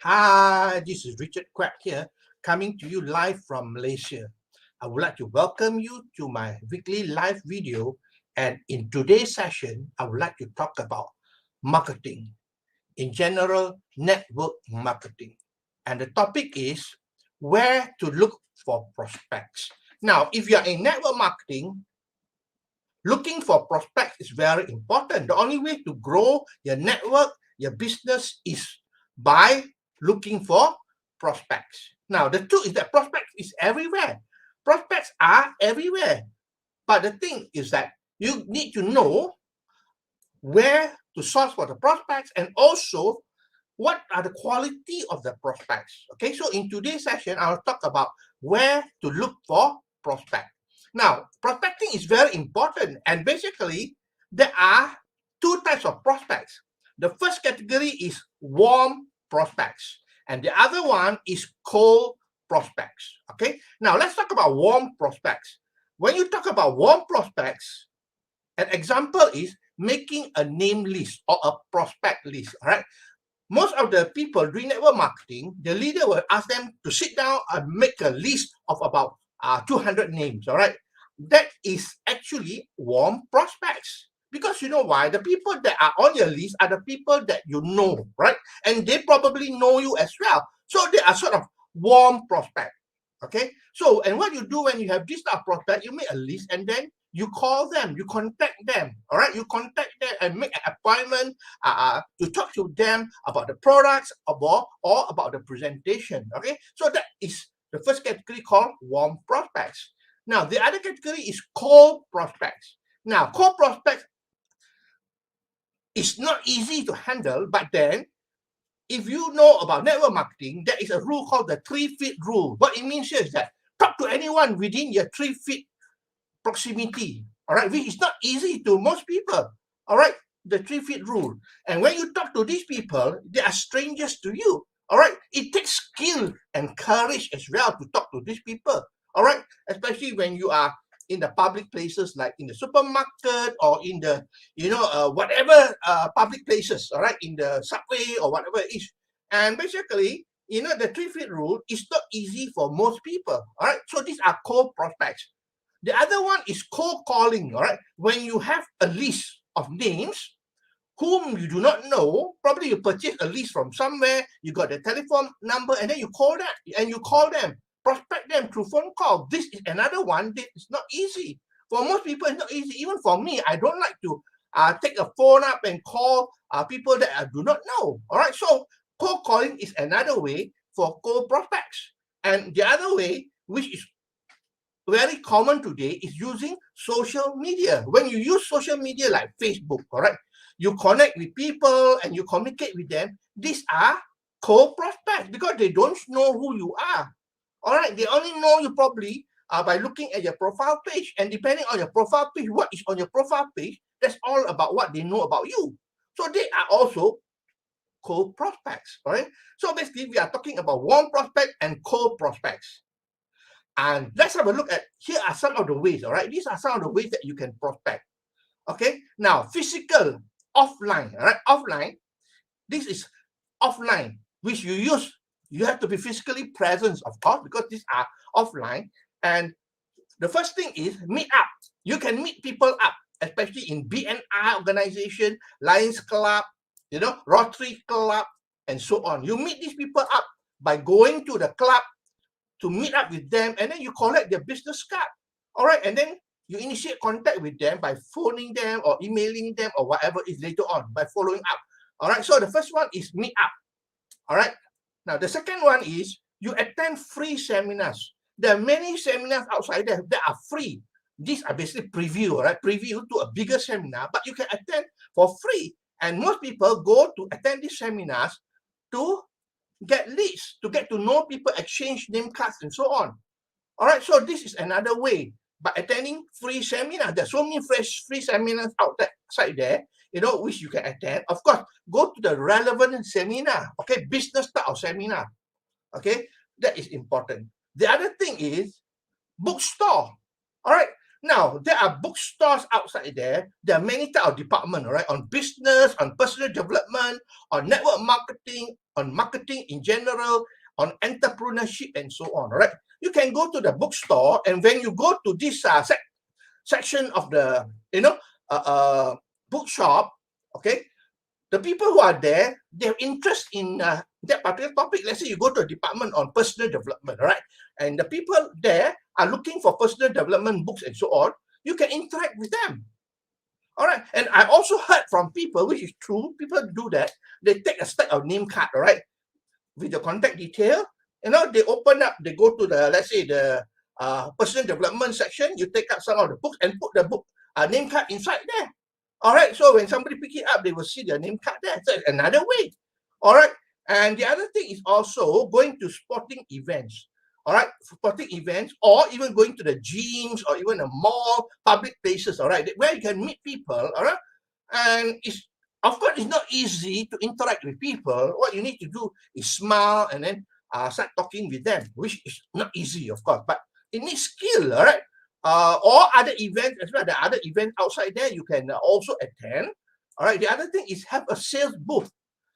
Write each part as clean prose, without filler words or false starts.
Hi, this is Richard Quack here, coming to you live from Malaysia. I would like to welcome you to my weekly live video. And in today's session, I would like to talk about marketing, in general, network marketing. And the topic is where to look for prospects. Now, if you are in network marketing, looking for prospects is very important. The only way to grow your network, your business is by looking for prospects. Now, the truth is that prospects is everywhere. Prospects are everywhere. But the thing is that you need to know where to source for the prospects and also what are the quality of the prospects. Okay, so in today's session, I'll talk about where to look for prospects. Now, prospecting is very important, and basically, there are two types of prospects. The first category is warm prospects, and the other one is cold prospects. Okay, now let's talk about warm prospects. When you talk about warm prospects, an example is making a name list or a prospect list. All right, most of the people doing network marketing, the leader will ask them to sit down and make a list of about 200 names, all right? That is actually warm prospects. Because you know why? The people that are on your list are the people that you know, right? And they probably know you as well. So they are sort of warm prospect, okay? So, and what you do when you have this type of prospect, you make a list and then you call them, you contact them, all right? You contact them and make an appointment to talk to them about the products or about the presentation, okay? So that is the first category called warm prospects. Now, the other category is cold prospects. Now, cold prospects is not easy to handle, but then if you know about network marketing, there is a rule called the 3 feet rule. What it means here is that talk to anyone within your 3 feet proximity, all right, which is not easy to most people, all right, the 3 feet rule. And when you talk to these people, they are strangers to you, all right. It takes skill and courage as well to talk to these people, all right, especially when you are in the public places like in the supermarket or in the, whatever public places, all right, in the subway or whatever it is. And basically, the 3 feet rule is not easy for most people, all right. So these are cold prospects. The other one is cold calling, all right? When you have a list of names whom you do not know, probably you purchase a list from somewhere, you got the telephone number, and then you call them, prospect them through phone call. This is another one that is not easy. For most people, it's not easy. Even for me, I don't like to take a phone up and call people that I do not know. All right, so cold calling is another way for cold prospects. And the other way, which is very common today, is using social media. When you use social media like Facebook, all right, you connect with people and you communicate with them. These are cold prospects because they don't know who you are. All right, they only know you probably by looking at your profile page. And depending on your profile page, what is on your profile page, that's all about what they know about you. So they are also cold prospects. All right. So basically, we are talking about warm prospect and cold prospects. And let's have a look at, here are some of the ways, all right? These are some of the ways that you can prospect, okay? Now, physical, offline, all right? Offline, this is offline, which you have to be physically present, of course, because these are offline. And the first thing is meet up. You can meet people up, especially in BNI organization, Lions Club, Rotary Club, and so on. You meet these people up by going to the club to meet up with them, and then you collect their business card, all right, and then you initiate contact with them by phoning them or emailing them or whatever is later on by following up, all right. So the first one is meet up, all right. Now the second one is you attend free seminars. There are many seminars outside there that are free. These are basically preview, all right, preview to a bigger seminar, but you can attend for free. And most people go to attend these seminars to get leads, to get to know people, exchange name cards, and so on. All right, so this is another way. By attending free seminars, there's so many free seminars outside there, which you can attend. Of course, go to the relevant seminar, okay, business type of seminar, okay, that is important. The other thing is bookstore. All right, Now, there are bookstores outside there. There are many types of departments, right? On business, on personal development, on network marketing, on marketing in general, on entrepreneurship, and so on, right? You can go to the bookstore, and when you go to this section of the, bookshop, okay, the people who are there, they have interest in that particular topic. Let's say you go to a department on personal development, right? And the people there are looking for personal development books and so on. You can interact with them. All right. And I also heard from people, which is true, people do that. They take a stack of name card, all right, with the contact detail. They open up, they go to the, let's say, the personal development section. You take out some of the books and put the book name card inside there. All right. So when somebody pick it up, they will see their name card there. So it's another way. All right. And the other thing is also going to sporting events. All right, sporting events, or even going to the gyms, or even a mall, public places, all right, where you can meet people, all right. And it's, of course, it's not easy to interact with people. What you need to do is smile and then start talking with them, which is not easy, of course, but it needs skill, all right. Or other events as well. The other events outside there you can also attend. All right. The other thing is have a sales booth.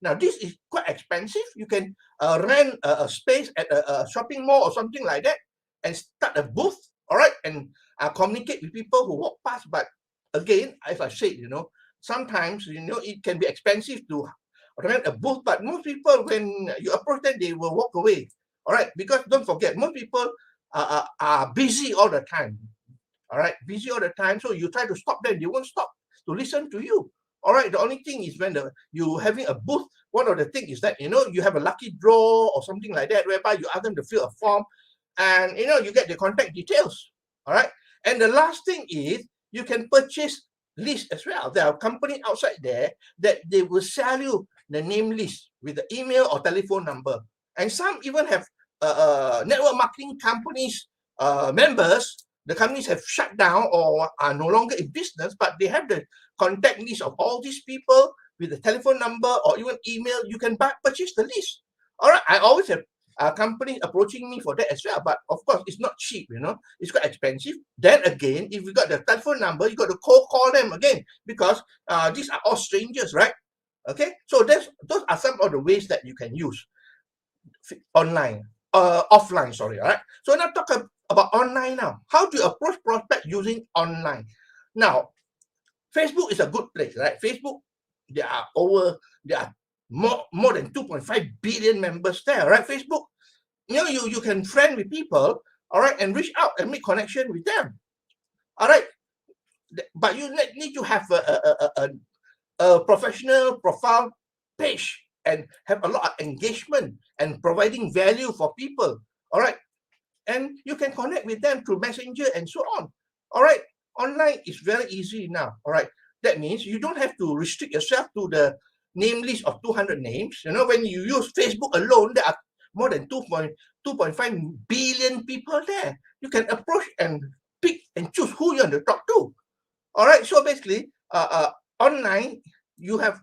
Now, this is quite expensive. You can rent a space at a shopping mall or something like that and start a booth, all right, and communicate with people who walk past. But again, as I said, sometimes, it can be expensive to rent a booth, but most people, when you approach them, they will walk away, all right, because don't forget, most people are busy all the time, all right, busy all the time. So you try to stop them, they won't stop to listen to you. All right, the only thing is when you having a booth, one of the things is that, you have a lucky draw or something like that, whereby you ask them to fill a form and, you get the contact details. All right. And the last thing is you can purchase list as well. There are companies outside there that they will sell you the name list with the email or telephone number. And some even have network marketing companies, members. The companies have shut down or are no longer in business, but they have the contact list of all these people with the telephone number or even email. You can purchase the list. All right. I always have companies approaching me for that as well. But of course, it's not cheap, it's quite expensive. Then again, if you got the telephone number, you got to cold call them again because these are all strangers, right? Okay. So those are some of the ways that you can use offline, sorry. All right. So now talk about online now. How do you approach prospect using online? Now, Facebook is a good place, right? Facebook, there are more than 2.5 billion members there, right? Facebook, you can friend with people, all right, and reach out and make connection with them, all right. But you need to have a professional profile page and have a lot of engagement and providing value for people, all right. And you can connect with them through Messenger and so on. All right. Online is very easy now. All right. That means you don't have to restrict yourself to the name list of 200 names. When you use Facebook alone, there are more than 2.5 billion people there. You can approach and pick and choose who you want to talk to. All right. So basically, online, you have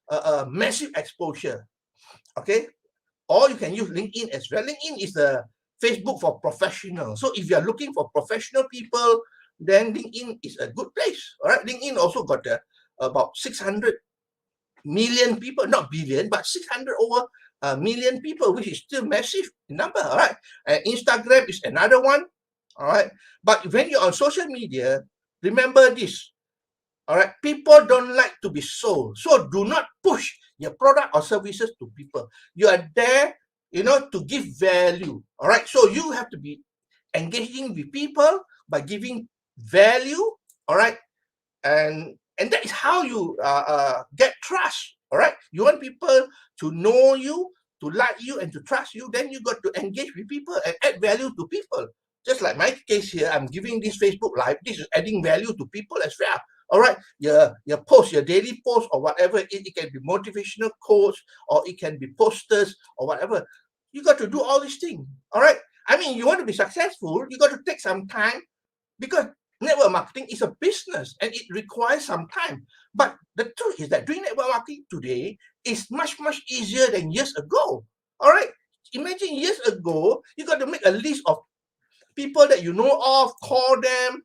a massive exposure. Okay. Or you can use LinkedIn as well. LinkedIn is the Facebook for professionals. So if you are looking for professional people, then LinkedIn is a good place. All right. LinkedIn also got about 600 million people, not billion, but 600 over million people, which is still massive number. All right. And Instagram is another one. All right. But when you're on social media, remember this. All right. People don't like to be sold. So do not push your product or services to people. You are there, to give value. All right. So you have to be engaging with people by giving value. All right. And that is how you get trust. All right. You want people to know you, to like you, and to trust you. Then you got to engage with people and add value to people. Just like my case here, I'm giving this Facebook Live. This is adding value to people as well. All right, your post, your daily post or whatever, it can be motivational quotes or it can be posters or whatever. You got to do all these things. All right. I mean, you want to be successful, you got to take some time because network marketing is a business and it requires some time. But the truth is that doing network marketing today is much, much easier than years ago. All right. Imagine years ago, you got to make a list of people that you know of, call them,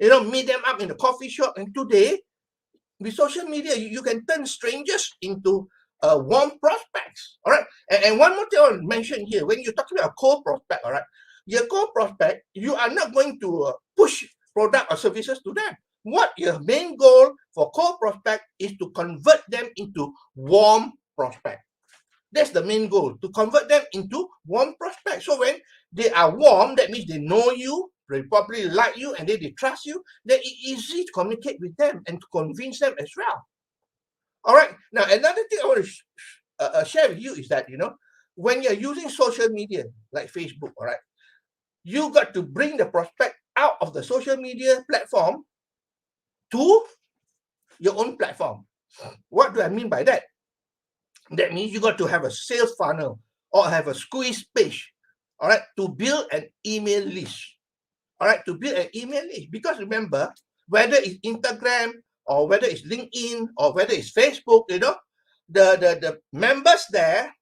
meet them up in the coffee shop. And today, with social media, you can turn strangers into warm prospects. All right. And one more thing I want to mention here, when you're talking about a cold prospect, all right, your cold prospect, you are not going to push product or services to them. What your main goal for cold prospect is to convert them into warm prospect. That's the main goal, to convert them into warm prospects. So when they are warm, that means they know you, they probably like you, and they trust you, then it's easy to communicate with them and to convince them as well. All right. Now, another thing I want to share with you is that, when you're using social media like Facebook, all right, you got to bring the prospect out of the social media platform to your own platform. What do I mean by that? That means you got to have a sales funnel or have a squeeze page, all right, to build an email list. All right, to build an email list. Because remember, whether it's Instagram or whether it's LinkedIn or whether it's Facebook, the members there,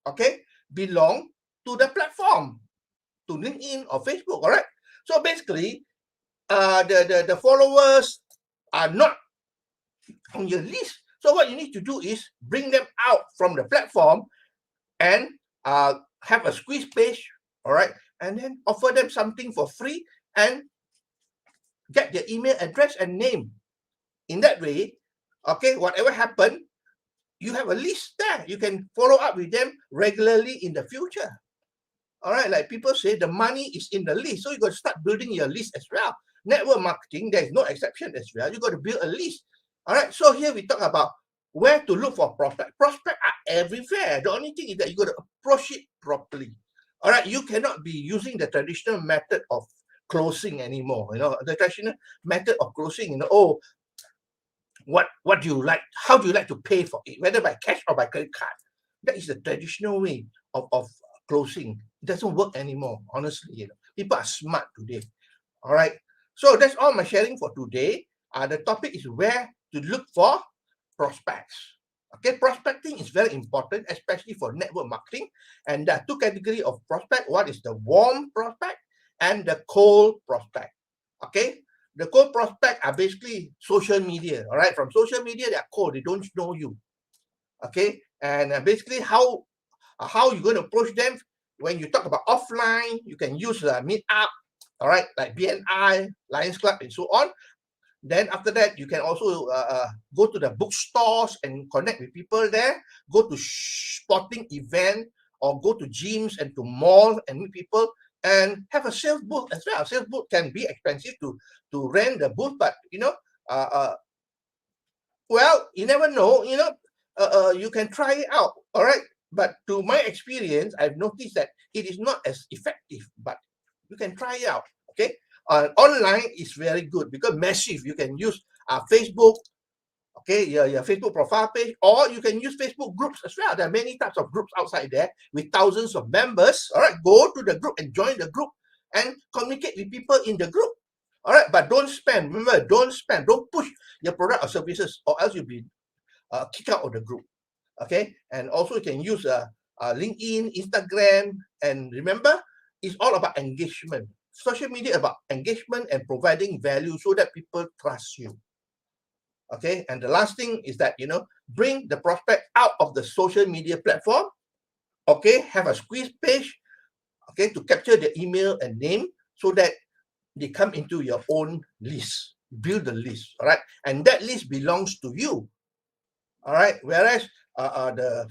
okay, belong to the platform, to LinkedIn or Facebook, all right? So basically, the followers are not on your list. So what you need to do is bring them out from the platform and have a squeeze page, all right? And then offer them something for free and get their email address and name. In that way, okay, whatever happened, you have a list there. You can follow up with them regularly in the future. All right, like people say, the money is in the list. So you got to start building your list as well. Network marketing, there is no exception as well. You got to build a list. All right, so here we talk about where to look for prospect. Prospect are everywhere. The only thing is that you got to approach it properly. All right, you cannot be using the traditional method of closing anymore. The traditional method of closing, what do you like? How do you like to pay for it? Whether by cash or by credit card. That is the traditional way of closing. It doesn't work anymore, honestly. People are smart today. All right. So that's all my sharing for today. The topic is where to look for prospects. Okay, prospecting is very important, especially for network marketing. And there are two categories of prospect. One is the warm prospect and the cold prospect. Okay, the cold prospect are basically social media. All right, from social media they are cold. They don't know you. Okay, and basically how you're going to approach them when you talk about offline, you can use Meetup, all right, like BNI, Lions Club, and so on. Then after that, you can also go to the bookstores and connect with people there. Go to sporting event or go to gyms and to malls and meet people and have a sales booth as well. Sales booth can be expensive to rent the booth, but well, you never know. You can try it out. All right. But to my experience, I've noticed that it is not as effective, but you can try it out. Okay. Online is very good because massive. You can use Facebook, okay, your Facebook profile page, or you can use Facebook groups as well. There are many types of groups outside there with thousands of members. All right, go to the group and join the group and communicate with people in the group. All right, but don't spend. Remember, don't spend. Don't push your product or services, or else you'll be kicked out of the group. Okay, and also you can use LinkedIn, Instagram, and remember, it's all about engagement. Social media about engagement and providing value so that people trust you. Okay, and the last thing is that bring the prospect out of the social media platform. Okay, have a squeeze page. Okay, to capture the email and name so that they come into your own list. Build the list, all right, and that list belongs to you. All right, whereas the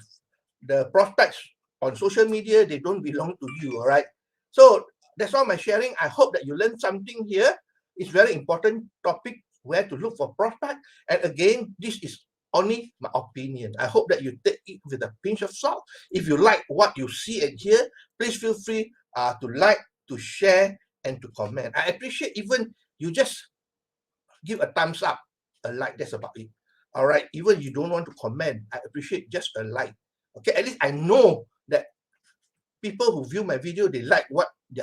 prospects on social media, they don't belong to you. All right, so that's all my sharing. I hope that you learned something here. It's very important topic, where to look for prospect. And again, this is only my opinion. I hope that you take it with a pinch of salt. If you like what you see and hear, please feel free to like, to share, and to comment. I appreciate even you just give a thumbs up, a like, that's about it. All right, even you don't want to comment, I appreciate just a like. Okay, at least I know that people who view my video, they like what they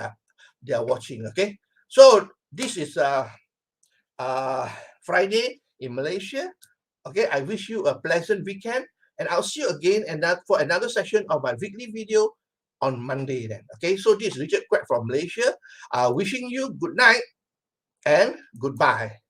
are watching. Okay, so this is Friday in Malaysia. Okay, I wish you a pleasant weekend, and I'll see you again for another session of my weekly video on Monday then. Okay, so this is Richard Quek from Malaysia, wishing you good night and goodbye.